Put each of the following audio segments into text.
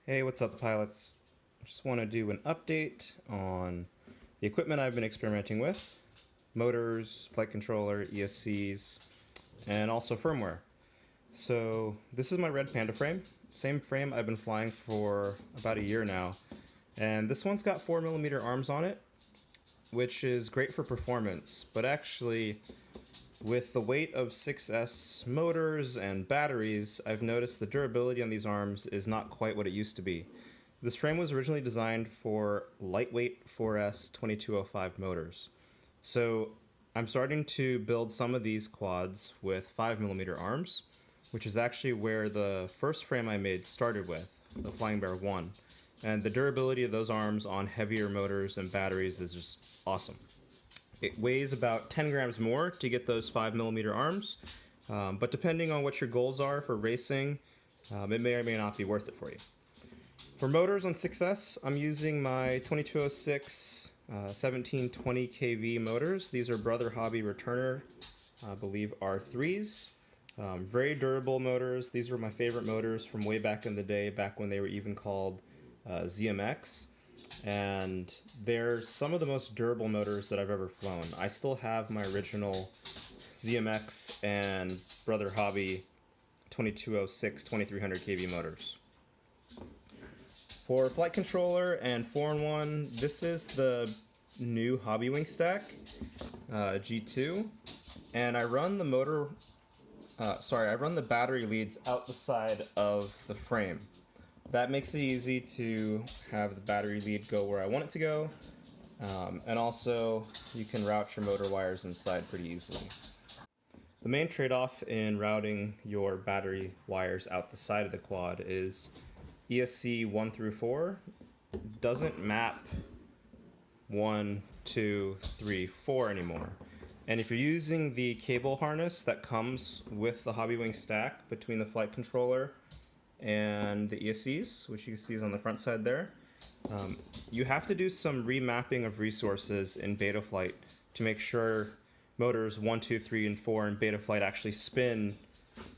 Hey, what's up, pilots? Just want to do an update on the equipment I've been experimenting with, motors, flight controller, ESCs, and also firmware. So this is my red Panda frame, same frame I've been flying for about a year now, and this one's got 4mm arms on it, which is great for performance, but actually with the weight of 6S motors and batteries, I've noticed the durability on these arms is not quite what it used to be. This frame was originally designed for lightweight 4S 2205 motors. So I'm starting to build some of these quads with 5mm arms, which is actually where the first frame I made started with, the Flying Bear 1. And the durability of those arms on heavier motors and batteries is just awesome. It weighs about 10 grams more to get those 5mm arms, but depending on what your goals are for racing, it may or may not be worth it for you. For motors on 6S, I'm using my 2206 1720 kV motors. These are Brother Hobby Returner, I believe R3s. Very durable motors. These were my favorite motors from way back in the day, back when they were even called ZMX. And they're some of the most durable motors that I've ever flown. I still have my original ZMX and Brother Hobby 2206 2300 kV motors. For flight controller and 4-in-1, this is the new Hobbywing stack, G2, and I run the I run the battery leads out the side of the frame. That makes it easy to have the battery lead go where I want it to go, and also you can route your motor wires inside pretty easily. The main trade-off in routing your battery wires out the side of the quad is ESC 1 through 4 doesn't map 1, 2, 3, 4 anymore. And if you're using the cable harness that comes with the Hobbywing stack between the flight controller and the ESCs, which you can see is on the front side there, you have to do some remapping of resources in Betaflight to make sure motors 1, 2, 3, and 4 in Betaflight actually spin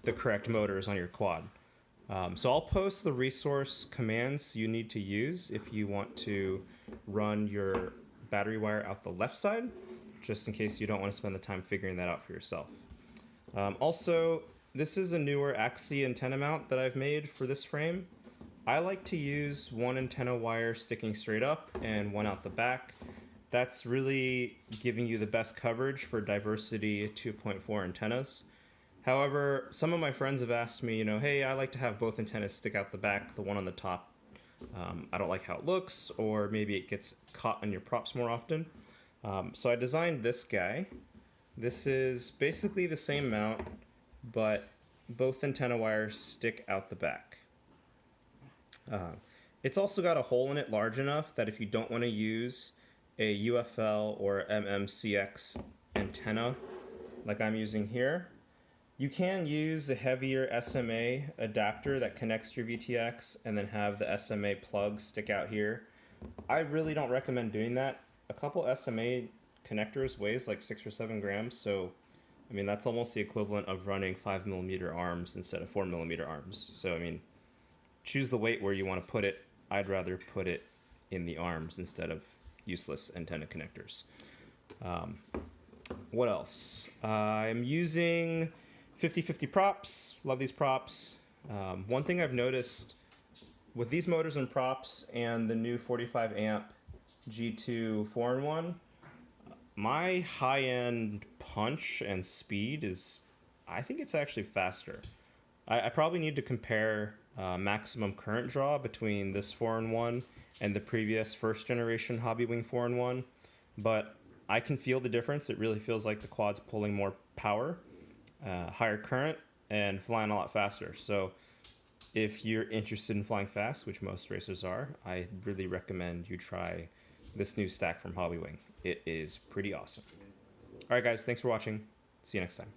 the correct motors on your quad. So I'll post the resource commands you need to use if you want to run your battery wire out the left side, just in case you don't want to spend the time figuring that out for yourself. Also, this is a newer axis antenna mount that I've made for this frame. I like to use one antenna wire sticking straight up and one out the back. That's really giving you the best coverage for diversity 2.4 antennas. However, some of my friends have asked me, hey, I like to have both antennas stick out the back, the one on the top. I don't like how it looks, or maybe it gets caught on your props more often. So I designed this guy. This is basically the same mount, but both antenna wires stick out the back. It's also got a hole in it large enough that if you don't want to use a UFL or MMCX antenna like I'm using here, you can use a heavier SMA adapter that connects your VTX and then have the SMA plug stick out here. I really don't recommend doing that. A couple SMA connectors weighs like 6 or 7 grams, so I mean that's almost the equivalent of running 5mm arms instead of 4mm arms. So I mean, choose the weight where you want to put it. I'd rather put it in the arms instead of useless antenna connectors. What else? I'm using 50/50 props. Love these props. One thing I've noticed with these motors and props and the new 45 amp G2 4-in-1, my high-end punch and speed is, I think it's actually faster. I probably need to compare maximum current draw between this 4-in-1 and the previous first generation Hobbywing 4-in-1, but I can feel the difference. It really feels like the quad's pulling more power, higher current, and flying a lot faster. So if you're interested in flying fast, which most racers are, I really recommend you try this new stack from Hobbywing. It is pretty awesome. All right, guys, thanks for watching. See you next time.